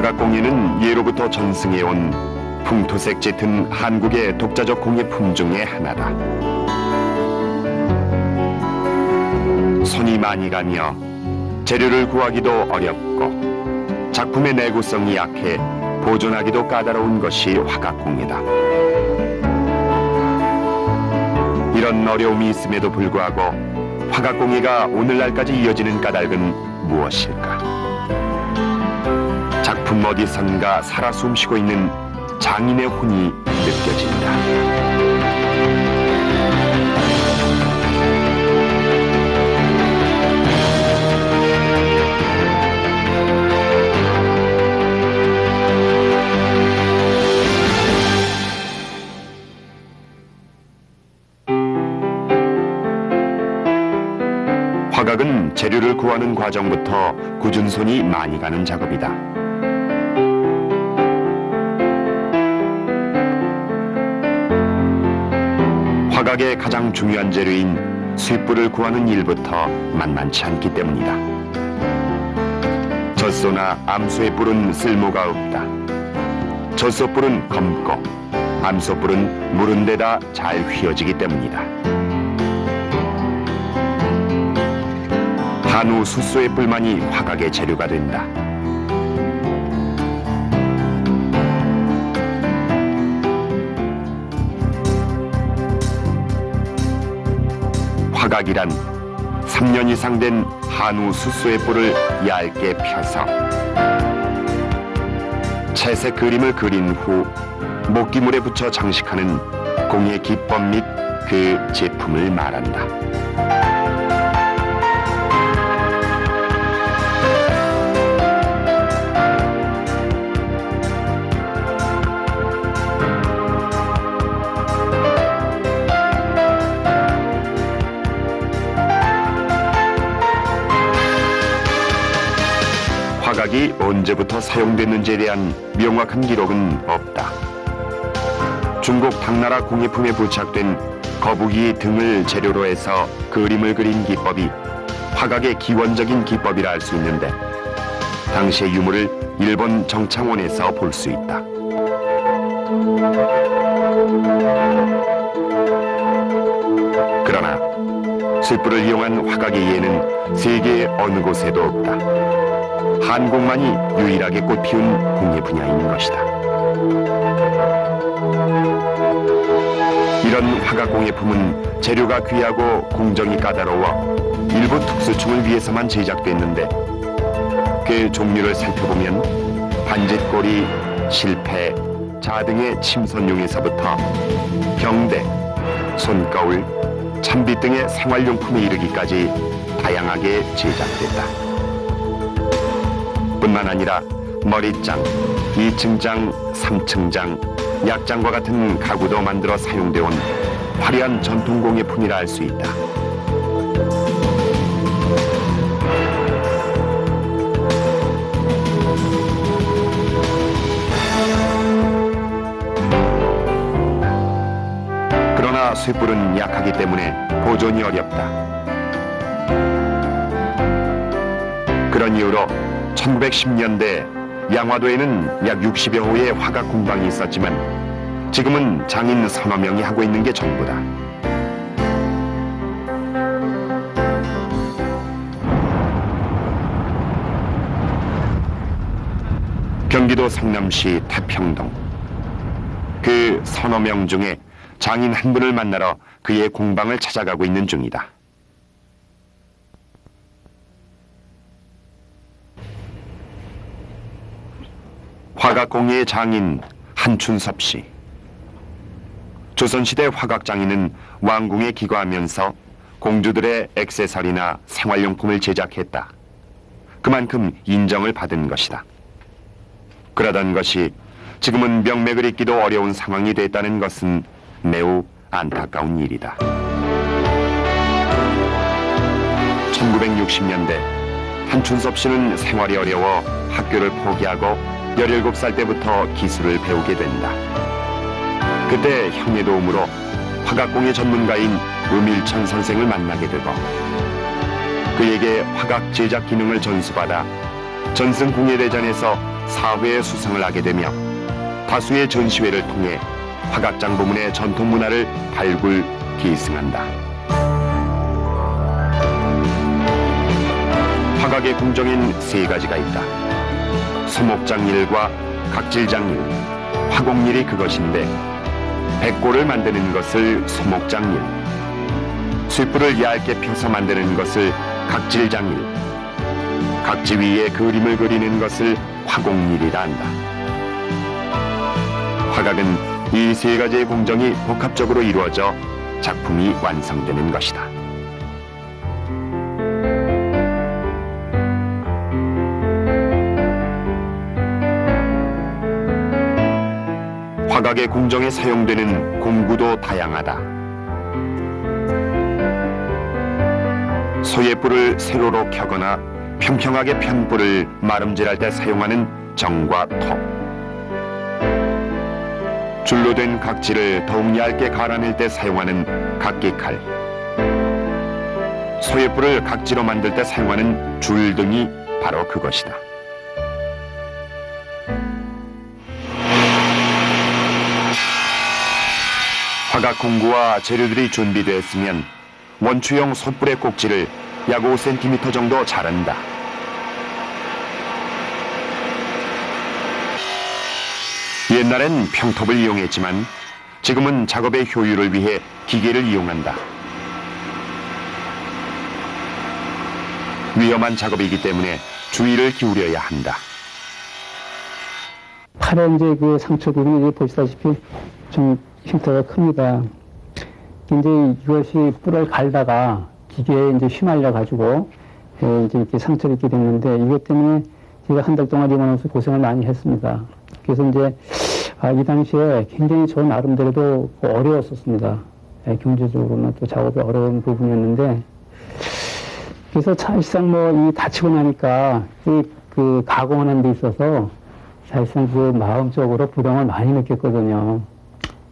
화각공예는 예로부터 전승해온 풍토색 짙은 한국의 독자적 공예품 중의 하나다. 손이 많이 가며 재료를 구하기도 어렵고 작품의 내구성이 약해 보존하기도 까다로운 것이 화각공예다. 이런 어려움이 있음에도 불구하고 화각공예가 오늘날까지 이어지는 까닭은 무엇일까? 작품 어디선가 살아 숨쉬고 있는 장인의 혼이 느껴진다. 화각은 재료를 구하는 과정부터 굳은 손이 많이 가는 작업이다. 화각의 가장 중요한 재료인 쇳불을 구하는 일부터 만만치 않기 때문이다. 젖소나 암소의 뿔은 쓸모가 없다. 젖소뿔은 검고 암소뿔은 무른 데다 잘 휘어지기 때문이다. 한우 숫소의 뿔만이 화각의 재료가 된다. 화각이란 3년 이상 된 한우 숫소의 뿔을 얇게 펴서 채색 그림을 그린 후 목기물에 붙여 장식하는 공예 기법 및 그 제품을 말한다. 화각이 언제부터 사용됐는지에 대한 명확한 기록은 없다. 중국 당나라 공예품에 부착된 거북이 등을 재료로 해서 그림을 그린 기법이 화각의 기원적인 기법이라 할 수 있는데 당시의 유물을 일본 정창원에서 볼 수 있다. 그러나 쇳불을 이용한 화각의 예는 세계 어느 곳에도 없다. 한국만이 유일하게 꽃피운 공예 분야인 것이다. 이런 화각 공예품은 재료가 귀하고 공정이 까다로워 일부 특수충을 위해서만 제작됐는데 그 종류를 살펴보면 반짓고리, 실패, 자 등의 침선용에서부터 경대, 손거울, 참빗 등의 생활용품에 이르기까지 다양하게 제작됐다. 뿐만 아니라 머리장, 2층장, 3층장, 약장과 같은 가구도 만들어 사용되어 온 화려한 전통공예품이라 할 수 있다. 그러나 쇳불은 약하기 때문에 보존이 어렵다. 그런 이유로 1910년대 양화도에는 약 60여 호의 화각 공방이 있었지만 지금은 장인 서너 명이 하고 있는 게 전부다. 경기도 성남시 태평동. 그 서너 명 중에 장인 한 분을 만나러 그의 공방을 찾아가고 있는 중이다. 화각공예의 장인 한춘섭 씨. 조선시대 화각장인은 왕궁에 기거하면서 공주들의 액세서리나 생활용품을 제작했다. 그만큼 인정을 받은 것이다. 그러던 것이 지금은 명맥을 잇기도 어려운 상황이 됐다는 것은 매우 안타까운 일이다. 1960년대 한춘섭 씨는 생활이 어려워 학교를 포기하고 17살 때부터 기술을 배우게 된다. 그때 형의 도움으로 화각공예 전문가인 음일천 선생을 만나게 되고 그에게 화각 제작 기능을 전수받아 전승공예대전에서 4회 수상을 하게 되며 다수의 전시회를 통해 화각장 부문의 전통 문화를 발굴 계승한다. 화각의 궁정엔 세 가지가 있다. 소목장일과 각질장일, 화곡일이 그것인데 백골을 만드는 것을 소목장일, 쇠뿔을 얇게 펴서 만드는 것을 각질장일, 각지 위에 그림을 그리는 것을 화곡일이라 한다. 화각은 이 세 가지의 공정이 복합적으로 이루어져 작품이 완성되는 것이다. 화각의 궁정에 사용되는 공구도 다양하다. 소의 뿔을 세로로 켜거나 평평하게 편 뿔을 마름질할 때 사용하는 정과 톱, 줄로 된 각질을 더욱 얇게 갈아낼 때 사용하는 각기칼, 소의 뿔을 각지로 만들 때 사용하는 줄 등이 바로 그것이다. 화각 공구와 재료들이 준비되었으면 원추형 솥불의 꼭지를 약 5cm 정도 자른다. 옛날엔 평톱을 이용했지만 지금은 작업의 효율을 위해 기계를 이용한다. 위험한 작업이기 때문에 주의를 기울여야 한다. 팔에 이제 그 상처 부분이 보시다시피 좀 흉터가 큽니다. 이제 이것이 뿔을 갈다가 기계에 이제 휘말려 가지고 이제 이렇게 상처를 입게 됐는데 이것 때문에 제가 한 달 동안 입원해서 고생을 많이 했습니다. 그래서 이제 이 당시에 굉장히 저 나름대로도 어려웠었습니다. 경제적으로나 또 작업이 어려운 부분이었는데 그래서 사실상 뭐 이 다치고 나니까 그 가공하는 데 있어서 사실상 그 마음적으로 부담을 많이 느꼈거든요.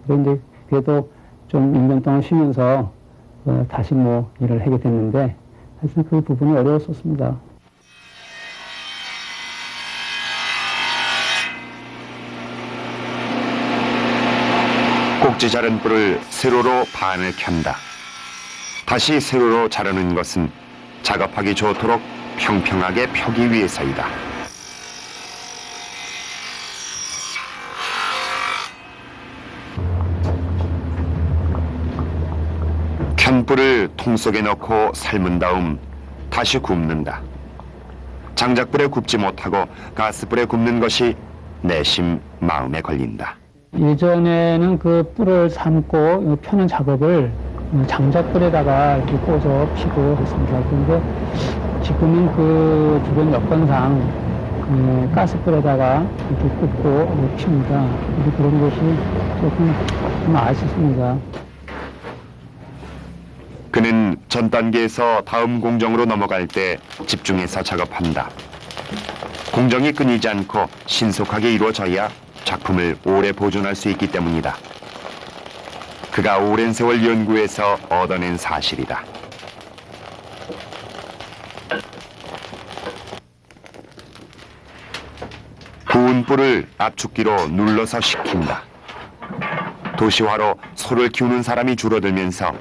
그런데 그래도 좀 1년 동안 쉬면서 다시 뭐 일을 하게 됐는데 사실 그 부분이 어려웠었습니다. 꼭지 자른 뿔을 세로로 반을 켠다. 다시 세로로 자르는 것은 작업하기 좋도록 평평하게 펴기 위해서이다. 켠 뿔을 통 속에 넣고 삶은 다음 다시 굽는다. 장작불에 굽지 못하고 가스불에 굽는 것이 내심 마음에 걸린다. 예전에는 그 뿔을 삶고 펴는 작업을 장작불에다가 이렇게 꽂아 피고 했습니다. 그런데 지금은 그 주변 여건상 가스불에다가 이렇게 꽂고 핍니다. 그런 것이 조금 좀 아쉽습니다. 그는 전 단계에서 다음 공정으로 넘어갈 때 집중해서 작업한다. 공정이 끊이지 않고 신속하게 이루어져야 작품을 오래 보존할 수 있기 때문이다. 그가 오랜 세월 연구해서 얻어낸 사실이다. 구운 뿔을 압축기로 눌러서 식힌다. 도시화로 소를 키우는 사람이 줄어들면서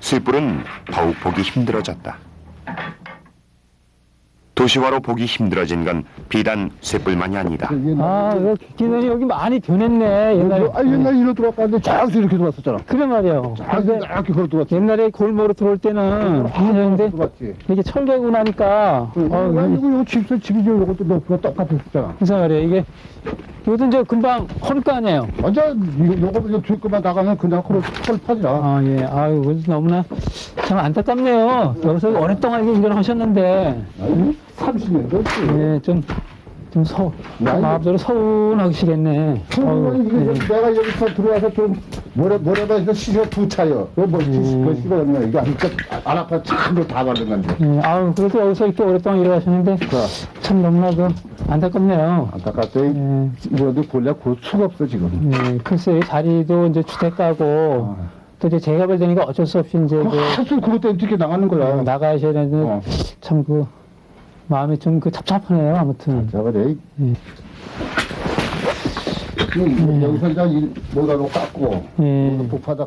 쇠뿔은 더욱 보기 힘들어졌다. 도시화로 보기 힘들어진 건 비단 쇠뿔만이 아니다. 이거 기능이 여기 많이 변했네. 옛날에. 옛날에 이리로 들어왔는데 자주 이렇게 들어왔었잖아. 그래 말이에요. 근데 이렇게 걸어 들어왔지. 옛날에 골목으로 들어올 때는 하는데 들어왔지. 이게 철개고 나니까 이거 집이죠. 이것도 높이가 똑같았잖아. 그래서 말이에요. 이게 이것도 이제 금방 헐 거 아니에요. 완전 이거 뒤에 것만 나가면 그냥 헐 파지라. 아 예. 아유 그래서 너무나 참 안타깝네요. 여기서 오랫동안 이게 일을 하셨는데 30년 됐지. 예, 좀 마음적으로 서운하시겠네. 내가 여기서 들어와서 좀 모래다 해서 씻어 두 차요. 그거 씻어졌네. 이게 안 아파 참으로 다 바른 건데. 예, 아유 그래도 여기서 이렇게 오랫동안 일을 하셨는데 참 너무나 안타깝네요. 안타깝대. 예. 뭐도 골래 볼 수가 없어 지금. 예, 글쎄 자리도 이제 주택가고 또 이제 재개발 되니까 어쩔 수 없이 이제 하수 그것 때문에 어떻게 나가는 거야. 나가셔야 되는데 참 마음이 좀 답답하네요. 아무튼. 저거 내. 예. 여기서 이제 모다로 깎고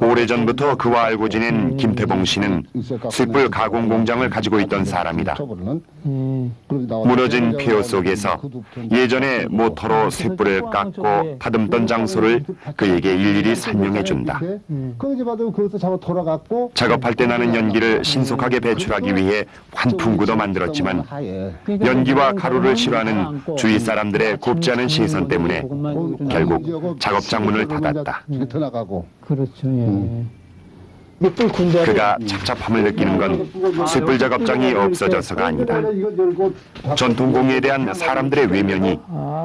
오래전부터 그와 알고 지낸 김태봉 씨는 쇳불 가공 공장을 가지고 있던 사람이다. 무너진 폐허 속에서 예전에 모터로 쇳불을 깎고 다듬던 장소를 그에게 일일이 설명해준다. 그것도 잡아 돌아갔고 작업할 때 나는 연기를 신속하게 배출하기 위해 환풍구도 만들었지만 연기와 가루를 싫어하는 주위 사람들의 곱지 않은 시선 때문에 결국 작업 장문을 닫았다. 나가고 그렇죠. 예. 그가 착잡함을 느끼는 건 쇳불 작업장이 없어져서가 아니다. 전통 공예에 대한 사람들의 외면이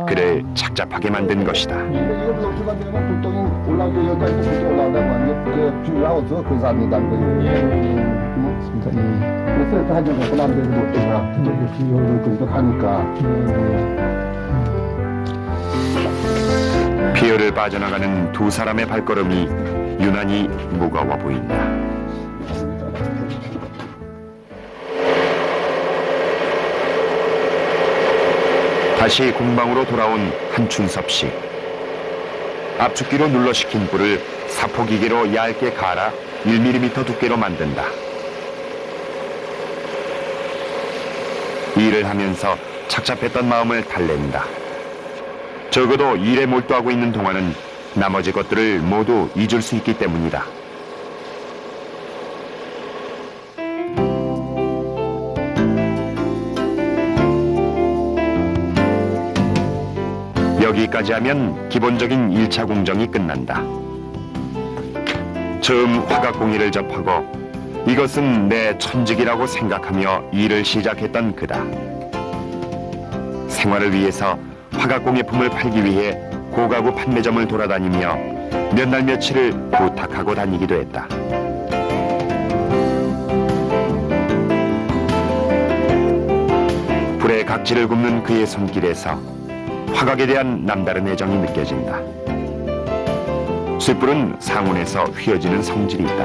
그를 착잡하게 만든 것이다. 이거 높이만 되면 보통 올라가고 여기까지 보통 올라가다가 이제 필요하고 그 사람이 단 거예요. 그래서 이렇게 하지 않고 남들도 못 되나 이렇게 하니까. 폐허를 빠져나가는 두 사람의 발걸음이 유난히 무거워 보인다. 다시 공방으로 돌아온 한춘섭 씨. 압축기로 눌러 식힌 뿔을 사포기계로 얇게 갈아 1mm 두께로 만든다. 일을 하면서 착잡했던 마음을 달랜다. 적어도 일에 몰두하고 있는 동안은 나머지 것들을 모두 잊을 수 있기 때문이다. 여기까지 하면 기본적인 1차 공정이 끝난다. 처음 화각 공예를 접하고 이것은 내 천직이라고 생각하며 일을 시작했던 그다. 생활을 위해서 화각 공예품을 팔기 위해 고가구 판매점을 돌아다니며 몇 날 며칠을 부탁하고 다니기도 했다. 불에 각질을 굽는 그의 손길에서 화각에 대한 남다른 애정이 느껴진다. 쇳불은 상온에서 휘어지는 성질이 있다.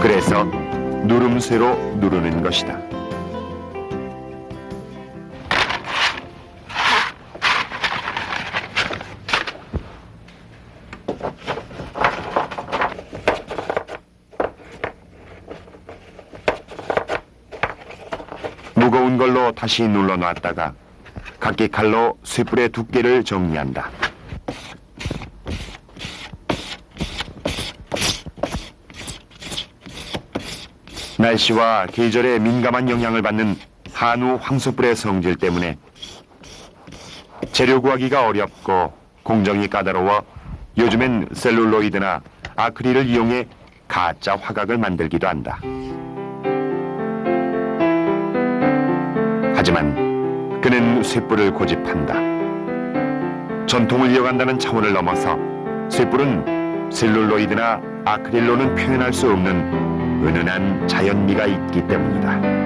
그래서 누름쇠로 누르는 것이다. 무거운 걸로 다시 눌러놨다가 각기칼로 쇳불의 두께를 정리한다. 날씨와 계절에 민감한 영향을 받는 한우 황소뿔의 성질 때문에 재료 구하기가 어렵고 공정이 까다로워 요즘엔 셀룰로이드나 아크릴을 이용해 가짜 화각을 만들기도 한다. 하지만 그는 쇳불을 고집한다. 전통을 이어간다는 차원을 넘어서 쇳불은 셀룰로이드나 아크릴로는 표현할 수 없는 은은한 자연미가 있기 때문이다.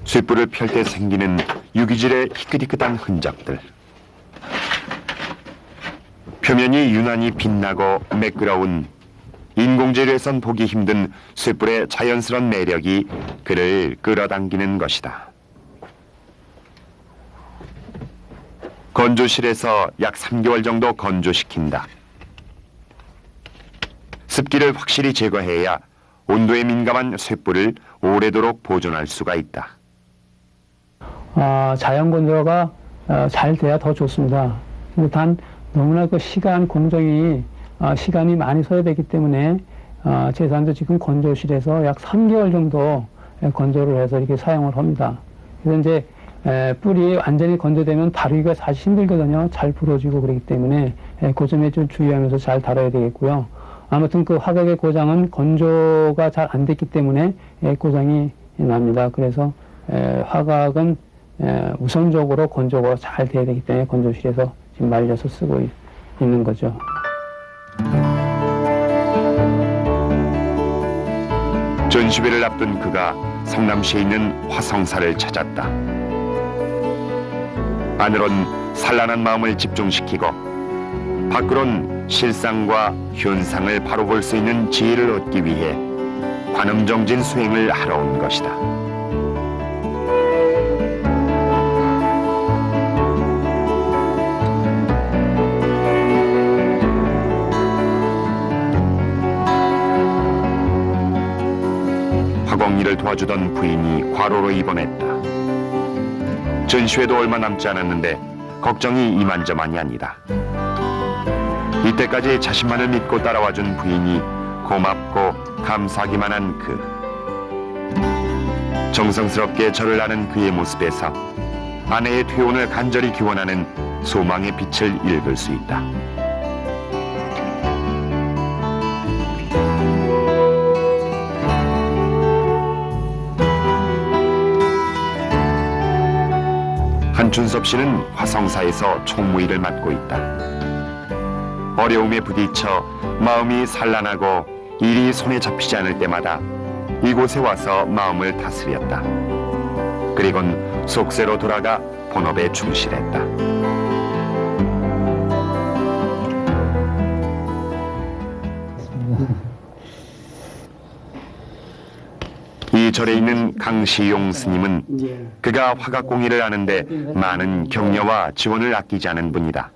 쇳불을 펼 때 생기는 유기질의 희끗희끗한 흔적들. 표면이 유난히 빛나고 매끄러운 인공재료에선 보기 힘든 쇳불의 자연스러운 매력이 그를 끌어당기는 것이다. 건조실에서 약 3개월 정도 건조시킨다. 습기를 확실히 제거해야 온도에 민감한 쇳불을 오래도록 보존할 수가 있다. 자연 건조가 잘 돼야 더 좋습니다. 근데 단 너무나 그 공정이 시간이 많이 소요되기 때문에 제 사람도 지금 건조실에서 약 3개월 정도 건조를 해서 이렇게 사용을 합니다. 그래서 이제 뿔이 완전히 건조되면 다루기가 사실 힘들거든요. 잘 부러지고 그렇기 때문에 그 점에 좀 주의하면서 잘 다뤄야 되겠고요. 아무튼 그 화각의 고장은 건조가 잘 안 됐기 때문에 고장이 납니다. 그래서 화각은 우선적으로 건조가 잘 돼야 되기 때문에 건조실에서 지금 말려서 쓰고 있는 거죠. 전시회를 앞둔 그가 성남시에 있는 화성사를 찾았다. 안으론 산란한 마음을 집중시키고 밖으론 실상과 현상을 바로 볼 수 있는 지혜를 얻기 위해 관음정진 수행을 하러 온 것이다. 화공리를 도와주던 부인이 과로로 입원했다. 전시회도 얼마 남지 않았는데 걱정이 이만저만이 아니다. 이때까지 자신만을 믿고 따라와준 부인이 고맙고 감사하기만 한 그. 정성스럽게 절을 하는 그의 모습에서 아내의 퇴원을 간절히 기원하는 소망의 빛을 읽을 수 있다. 한춘섭 씨는 화성사에서 총무일을 맡고 있다. 어려움에 부딪혀 마음이 산란하고 일이 손에 잡히지 않을 때마다 이곳에 와서 마음을 다스렸다. 그리곤 속세로 돌아가 본업에 충실했다. 이 절에 있는 강시용 스님은 그가 화각공예를 하는데 많은 격려와 지원을 아끼지 않은 분이다.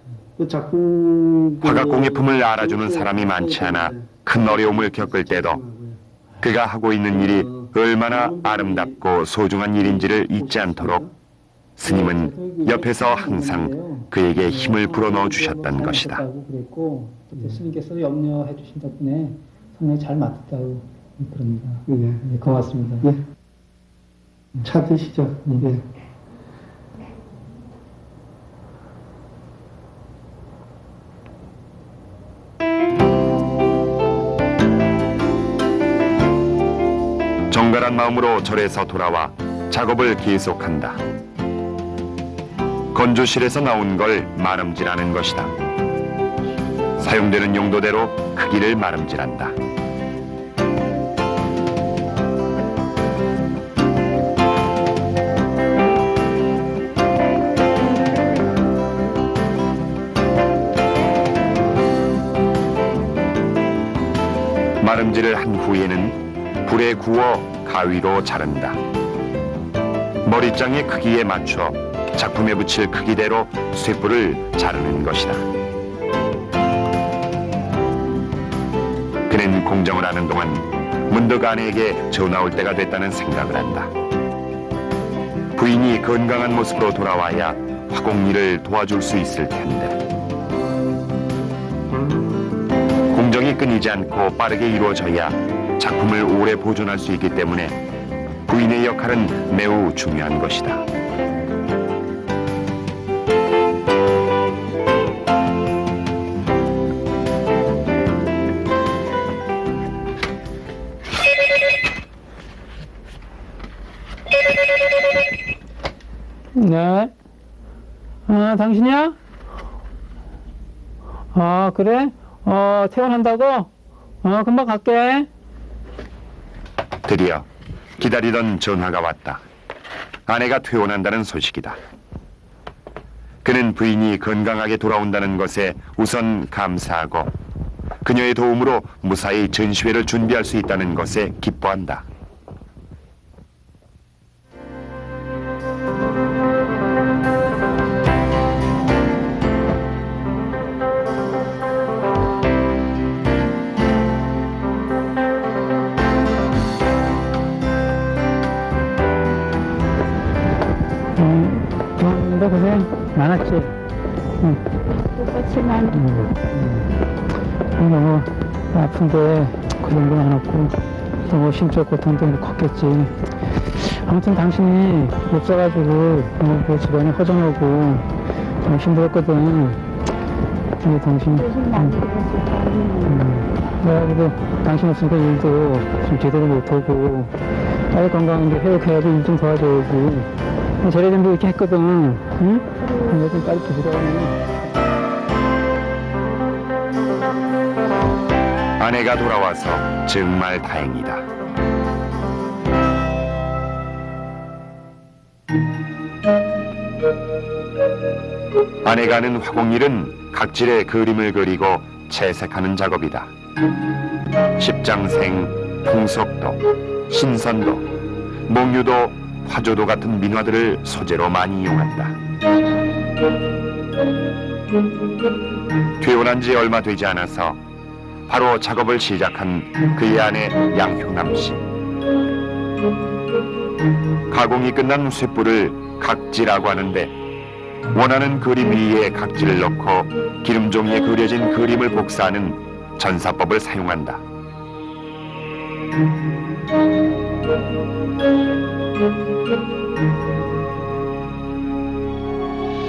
화각공예품을 알아주는 사람이 많지 않아 큰 어려움을 겪을 때도 그가 하고 있는 일이 얼마나 아름답고 소중한 일인지를 잊지 않도록 스님은 옆에서 항상 그에게 힘을 불어넣어 주셨던 것이다. 스님께서 염려해 주신 덕분에 상당히 잘 맞았다고 그럽니다. 네, 고맙습니다. 네. 차 드시죠. 네. 정갈한 마음으로 절에서 돌아와 작업을 계속한다. 건조실에서 나온 걸 마름질하는 것이다. 사용되는 용도대로 크기를 마름질한다. 마름질을 한 후에는 불에 구워 가위로 자른다. 머리장의 크기에 맞춰 작품에 붙일 크기대로 쇠뿔을 자르는 것이다. 그는 공정을 하는 동안 문득 아내에게 전화 올 때가 됐다는 생각을 한다. 부인이 건강한 모습으로 돌아와야 화공리를 도와줄 수 있을 텐데. 공정이 끊이지 않고 빠르게 이루어져야 작품을 오래 보존할 수 있기 때문에 부인의 역할은 매우 중요한 것이다. 네. 당신이야? 그래? 퇴원한다고? 금방 갈게. 드디어 기다리던 전화가 왔다. 아내가 퇴원한다는 소식이다. 그는 부인이 건강하게 돌아온다는 것에 우선 감사하고 그녀의 도움으로 무사히 전시회를 준비할 수 있다는 것에 기뻐한다. 너 고생 많았지? 똑같이 많이. 너무 아픈데 고생도 많았고 너무 심적 고통도 컸겠지. 아무튼 당신이 없어가지고 그 집안이 허전하고 좀 힘들었거든. 근데 당신 내가 그래도 당신 없으니까 일도 좀 제대로 못하고 빨리 건강한데 회복해야지 일 좀 도와줘야지. 재래전도 이렇게 했거든. 응? 내가 좀 빨리 부지런히. 아내가 돌아와서 정말 다행이다. 아내가 하는 화공일은 각질의 그림을 그리고 채색하는 작업이다. 십장생, 풍속도, 신선도, 목류도, 화조도 같은 민화들을 소재로 많이 이용한다. 퇴원한 지 얼마 되지 않아서 바로 작업을 시작한 그의 아내 양효남 씨. 가공이 끝난 쇠뿔을 각지라고 하는데 원하는 그림 위에 각질을 넣고 기름 종이에 그려진 그림을 복사하는 전사법을 사용한다.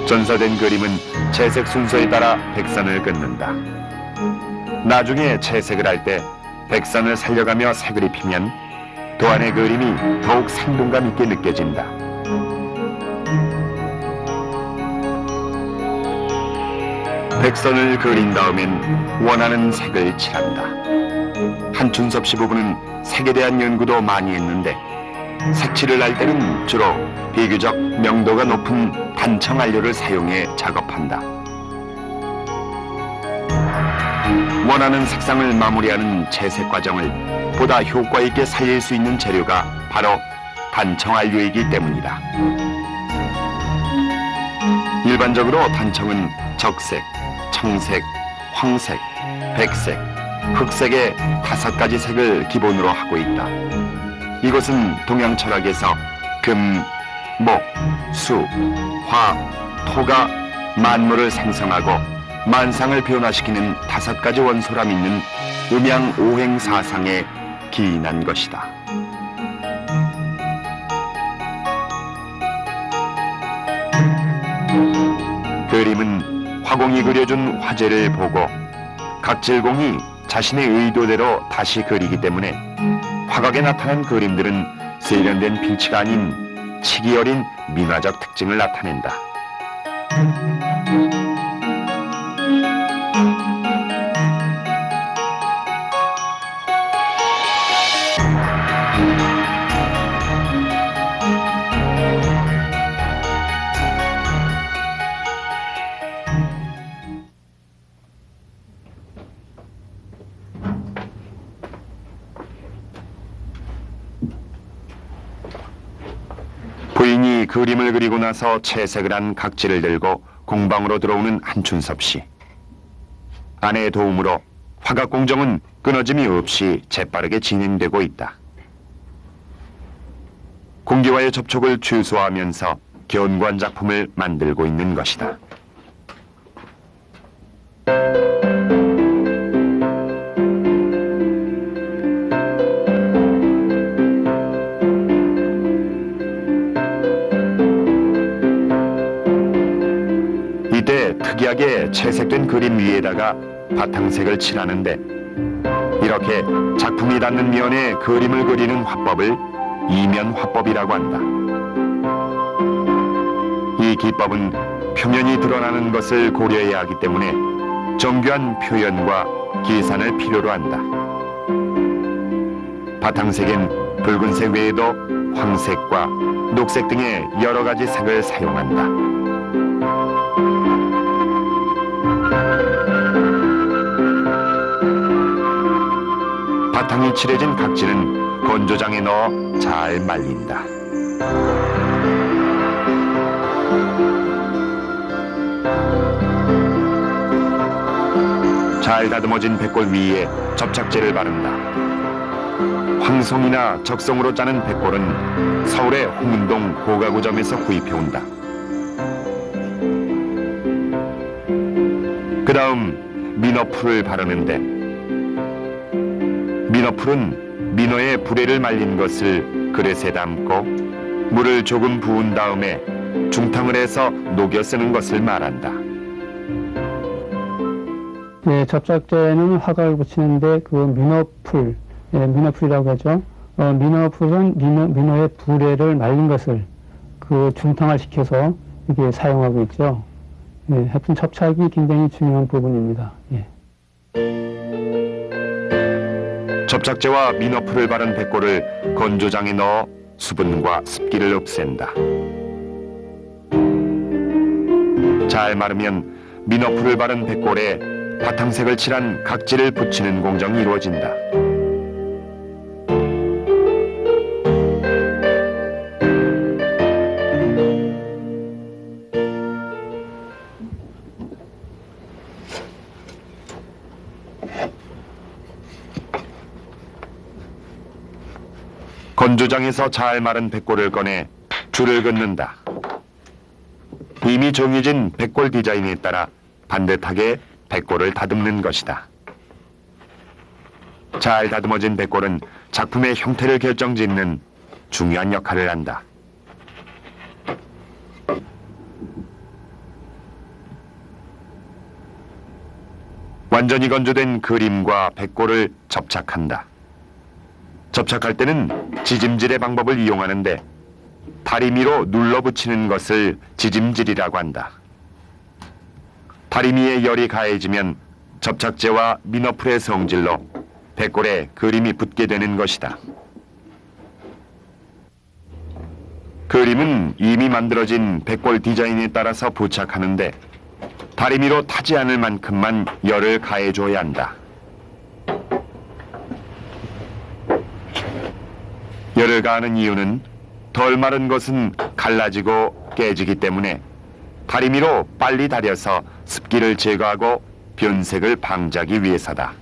전사된 그림은 채색 순서에 따라 백선을 긋는다. 나중에 채색을 할 때 백선을 살려가며 색을 입히면 도안의 그림이 더욱 생동감 있게 느껴진다. 백선을 그린 다음엔 원하는 색을 칠한다. 한춘섭 씨 부부는 색에 대한 연구도 많이 했는데 색칠을 할 때는 주로 비교적 명도가 높은 단청 안료를 사용해 작업한다. 원하는 색상을 마무리하는 채색 과정을 보다 효과 있게 살릴 수 있는 재료가 바로 단청 안료이기 때문이다. 일반적으로 단청은 적색, 청색, 황색, 백색, 흑색의 5가지 색을 기본으로 하고 있다. 이것은 동양 철학에서 금, 목, 수, 화, 토가 만물을 생성하고 만상을 변화시키는 5가지 원소라 믿는 음양 오행 사상에 기인한 것이다. 그림은 화공이 그려준 화제를 보고 각질공이 자신의 의도대로 다시 그리기 때문에 화각에 나타난 그림들은 세련된 필치가 아닌 치기 어린 민화적 특징을 나타낸다. 부인이 그림을 그리고 나서 채색을 한 각질을 들고 공방으로 들어오는 한춘섭 씨. 아내의 도움으로 화각 공정은 끊어짐이 없이 재빠르게 진행되고 있다. 공기와의 접촉을 최소화하면서 견고한 작품을 만들고 있는 것이다. 이때 특이하게 채색된 그림 위에다가 바탕색을 칠하는데 이렇게 작품이 닿는 면에 그림을 그리는 화법을 이면 화법이라고 한다. 이 기법은 표면이 드러나는 것을 고려해야 하기 때문에 정교한 표현과 계산을 필요로 한다. 바탕색엔 붉은색 외에도 황색과 녹색 등의 여러 가지 색을 사용한다. 바탕이 칠해진 각질은 건조장에 넣어 잘 말린다. 잘 다듬어진 백골 위에 접착제를 바른다. 황송이나 적송으로 짜는 백골은 서울의 홍은동 고가구점에서 구입해온다. 그 다음 민어풀을 바르는데 민어풀은 민어의 불에를 말린 것을 그릇에 담고 물을 조금 부은 다음에 중탕을 해서 녹여 쓰는 것을 말한다. 네, 접착제는 화각을 붙이는데 그 민어풀, 민어풀이라고 하죠. 민어풀은 민어의 불에를 말린 것을 그 중탕을 시켜서 이게 사용하고 있죠. 예, 하여튼 접착이 굉장히 중요한 부분입니다. 예. 접착제와 민어풀을 바른 백골을 건조장에 넣어 수분과 습기를 없앤다. 잘 마르면 미너풀을 바른 백골에 바탕색을 칠한 각지를 붙이는 공정이 이루어진다. 건조장에서 잘 마른 백골을 꺼내 줄을 긋는다. 이미 정해진 백골 디자인에 따라 반듯하게 백골을 다듬는 것이다. 잘 다듬어진 백골은 작품의 형태를 결정짓는 중요한 역할을 한다. 완전히 건조된 그림과 백골을 접착한다. 접착할 때는 지짐질의 방법을 이용하는데 다리미로 눌러붙이는 것을 지짐질이라고 한다. 다리미의 열이 가해지면 접착제와 미너풀의 성질로 백골에 그림이 붙게 되는 것이다. 그림은 이미 만들어진 백골 디자인에 따라서 부착하는데 다리미로 타지 않을 만큼만 열을 가해줘야 한다. 열을 가하는 이유는 덜 마른 것은 갈라지고 깨지기 때문에 다리미로 빨리 다려서 습기를 제거하고 변색을 방지하기 위해서다.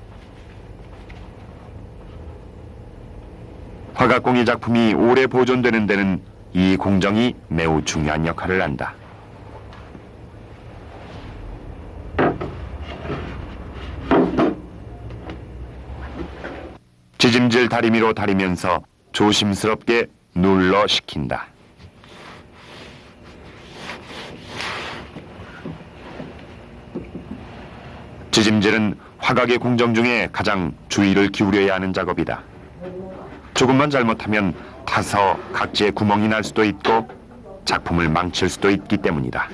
화각공예 작품이 오래 보존되는 데는 이 공정이 매우 중요한 역할을 한다. 지짐질 다리미로 다리면서 조심스럽게 눌러 식힌다. 지짐질은 화각의 공정 중에 가장 주의를 기울여야 하는 작업이다. 조금만 잘못하면 타서 각지에 구멍이 날 수도 있고 작품을 망칠 수도 있기 때문이다.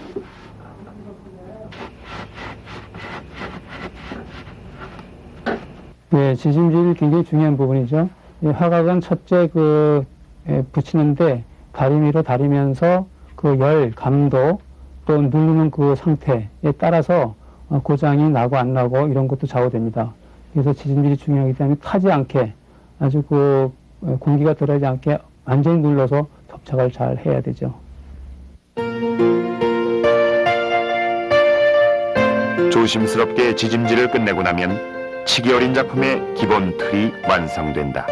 네, 지짐질이 굉장히 중요한 부분이죠. 이 화각은 첫째 붙이는데 다리미로 다리면서 그 열, 감도 또 누르는 그 상태에 따라서 고장이 나고 안 나고 이런 것도 좌우됩니다. 그래서 지짐질이 중요하기 때문에 타지 않게 아주 공기가 들어가지 않게 완전히 눌러서 접착을 잘 해야 되죠. 조심스럽게 지짐질을 끝내고 나면 치기 어린 작품의 기본 틀이 완성된다.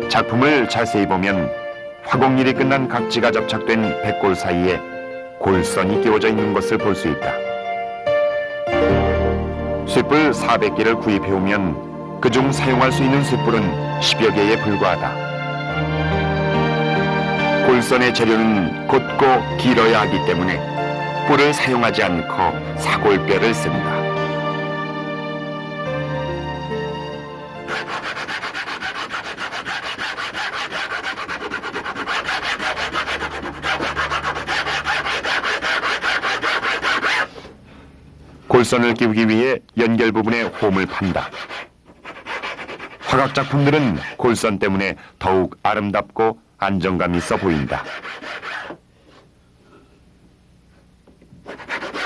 작품을 자세히 보면 화공일이 끝난 각지가 접착된 백골 사이에 골선이 끼워져 있는 것을 볼 수 있다. 쇳불 400개를 구입해오면 그중 사용할 수 있는 쇳불은 10여 개에 불과하다. 골선의 재료는 곧고 길어야 하기 때문에 뿔을 사용하지 않고 사골뼈를 쓴다. 골선을 끼우기 위해 연결 부분에 홈을 판다. 화각 작품들은 골선 때문에 더욱 아름답고 안정감 있어 보인다.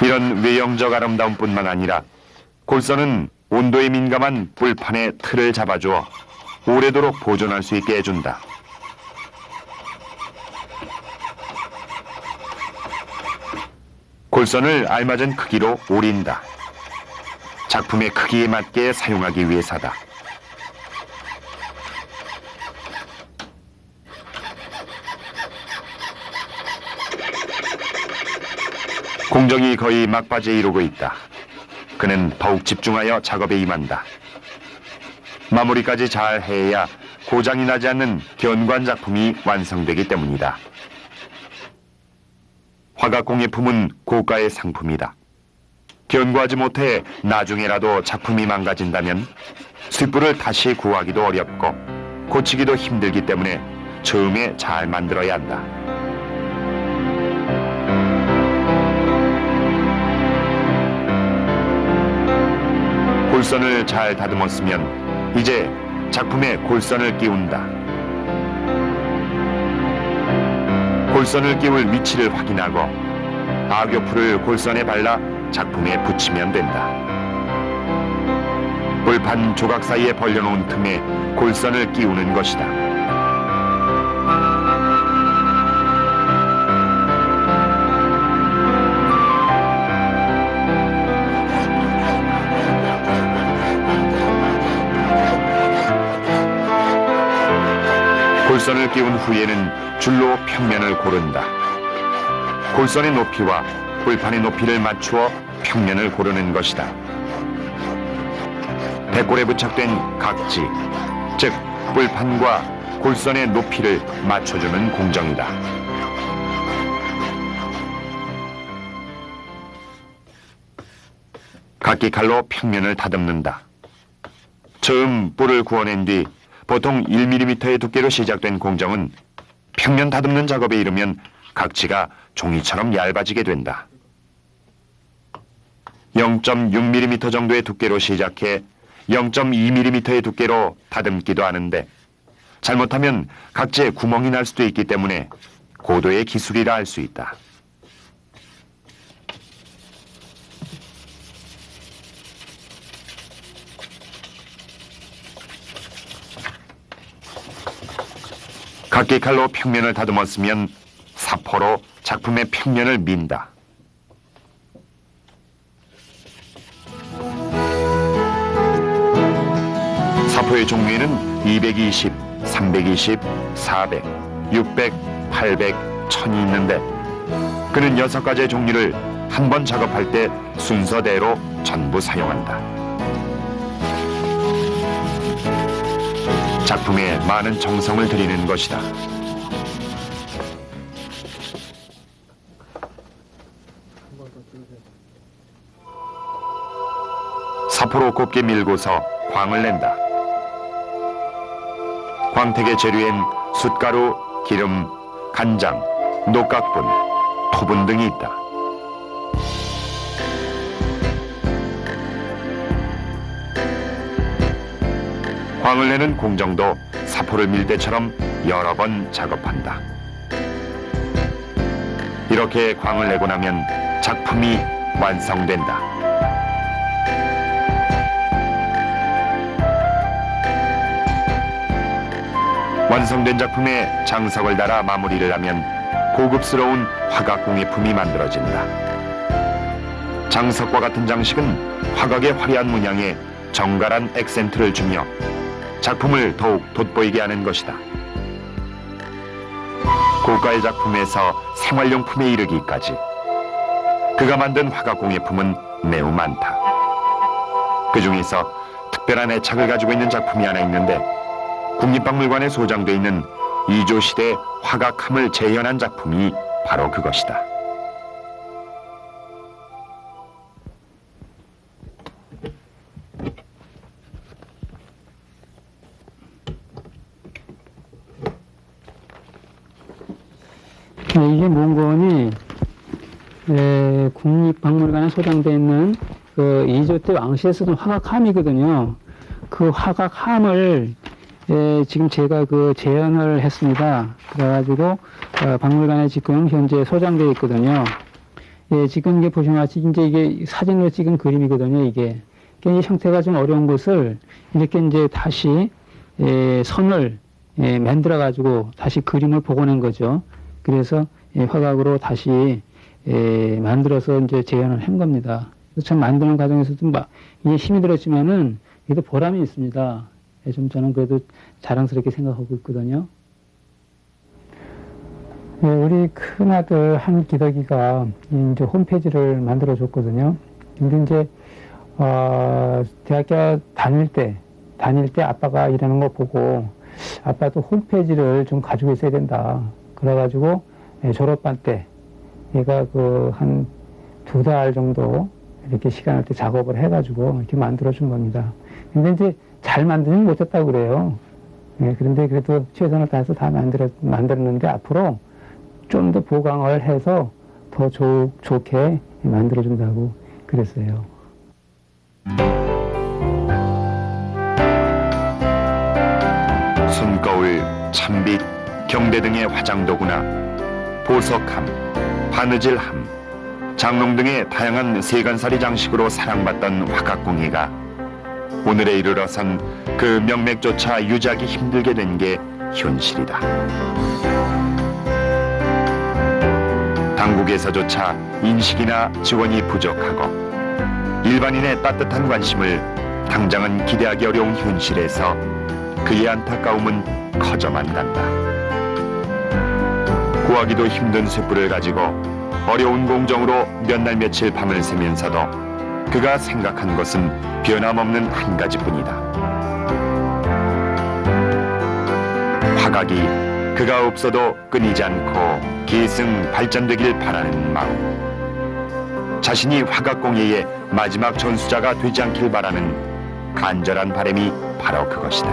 이런 외형적 아름다움뿐만 아니라 골선은 온도에 민감한 뿔판의 틀을 잡아주어 오래도록 보존할 수 있게 해준다. 골선을 알맞은 크기로 오린다. 작품의 크기에 맞게 사용하기 위해서다. 공정이 거의 막바지에 이르고 있다. 그는 더욱 집중하여 작업에 임한다. 마무리까지 잘 해야 고장이 나지 않는 견관 작품이 완성되기 때문이다. 화각 공예품은 고가의 상품이다. 견고하지 못해 나중에라도 작품이 망가진다면 쇳불을 다시 구하기도 어렵고 고치기도 힘들기 때문에 처음에 잘 만들어야 한다. 골선을 잘 다듬었으면 이제 작품에 골선을 끼운다. 골선을 끼울 위치를 확인하고 악교풀을 골선에 발라 작품에 붙이면 된다. 불판 조각 사이에 벌려놓은 틈에 골선을 끼우는 것이다. 골선을 끼운 후에는 줄로 평면을 고른다. 골선의 높이와 불판의 높이를 맞추어 평면을 고르는 것이다. 백골에 부착된 각지, 즉 불판과 골선의 높이를 맞춰주는 공정이다. 각기 칼로 평면을 다듬는다. 처음 뿔을 구워낸 뒤 보통 1mm의 두께로 시작된 공정은 평면 다듬는 작업에 이르면 각지가 종이처럼 얇아지게 된다. 0.6mm 정도의 두께로 시작해 0.2mm의 두께로 다듬기도 하는데 잘못하면 각지에 구멍이 날 수도 있기 때문에 고도의 기술이라 할 수 있다. 각기 칼로 평면을 다듬었으면 사포로 작품의 평면을 민다. 사포의 종류에는 220, 320, 400, 600, 800, 1000이 있는데 그는 6가지의 종류를 한 번 작업할 때 순서대로 전부 사용한다. 작품에 많은 정성을 들이는 것이다. 사포로 곱게 밀고서 광을 낸다. 광택의 재료엔 숯가루, 기름, 간장, 녹각분, 토분 등이 있다. 광을 내는 공정도 사포를 밀 때처럼 여러 번 작업한다. 이렇게 광을 내고 나면 작품이 완성된다. 완성된 작품에 장석을 달아 마무리를 하면 고급스러운 화각 공예품이 만들어진다. 장석과 같은 장식은 화각의 화려한 문양에 정갈한 액센트를 주며 작품을 더욱 돋보이게 하는 것이다. 고가의 작품에서 생활용품에 이르기까지 그가 만든 화각 공예품은 매우 많다. 그 중에서 특별한 애착을 가지고 있는 작품이 하나 있는데 국립박물관에 소장되어 있는 이조시대 화각함을 재현한 작품이 바로 그것이다. 이게 몽건이 국립박물관에 소장되어 있는 그 이조 때 왕실에 쓰던 화각함이거든요. 그 화각함을 지금 제가 그 재현을 했습니다. 그래가지고 박물관에 지금 현재 소장되어 있거든요. 지금 이게 보시면 마치 이제 이게 사진으로 찍은 그림이거든요. 이게 형태가 좀 어려운 것을 이렇게 이제 다시 선을 만들어 가지고 다시 그림을 복원한 거죠. 그래서 화각으로 다시 만들어서 이제 재현을 한 겁니다. 참 만드는 과정에서도 막 이게 힘이 들었지만은 이게 보람이 있습니다. 좀 저는 그래도 자랑스럽게 생각하고 있거든요. 우리 큰아들 한기덕이가 이제 홈페이지를 만들어 줬거든요. 근데 이제 대학교 다닐 때 아빠가 일하는 거 보고 아빠도 홈페이지를 좀 가지고 있어야 된다. 그래가지고 졸업반 때 얘가 그 한 2달 정도 이렇게 시간을 때 작업을 해가지고 이렇게 만들어준 겁니다. 근데 이제 잘 만들지는 못했다고 그래요. 그런데 그래도 최선을 다해서 다 만들었는데 앞으로 좀 더 보강을 해서 더 좋게 만들어준다고 그랬어요. 손거울, 참빗, 경대 등의 화장도구나 보석함, 바느질함, 장롱 등의 다양한 세간살이 장식으로 사랑받던 화각궁이가 오늘에 이르러선 그 명맥조차 유지하기 힘들게 된 게 현실이다. 당국에서조차 인식이나 지원이 부족하고 일반인의 따뜻한 관심을 당장은 기대하기 어려운 현실에서 그의 안타까움은 커져만 간다. 구하기도 힘든 쇳불을 가지고 어려운 공정으로 몇 날 며칠 밤을 새면서도 그가 생각한 것은 변함없는 한 가지뿐이다. 화각이 그가 없어도 끊이지 않고 계승 발전되길 바라는 마음, 자신이 화각공예의 마지막 전수자가 되지 않길 바라는 간절한 바람이 바로 그것이다.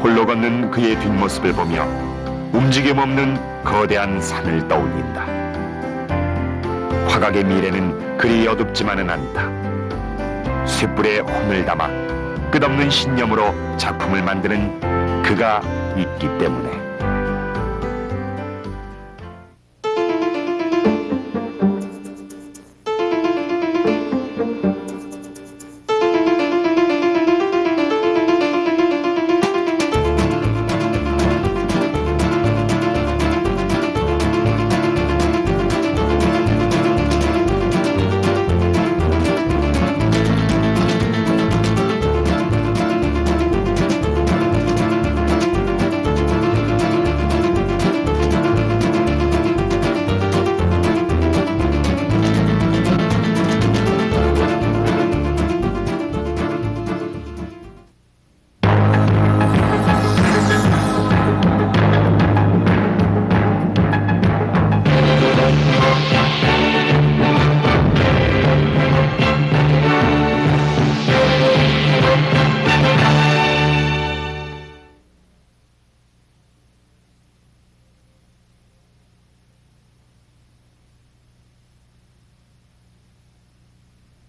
홀로 걷는 그의 뒷모습을 보며 움직임 없는 거대한 산을 떠올린다. 화각의 미래는 그리 어둡지만은 않다. 쇳불에 혼을 담아 끝없는 신념으로 작품을 만드는 그가 있기 때문에.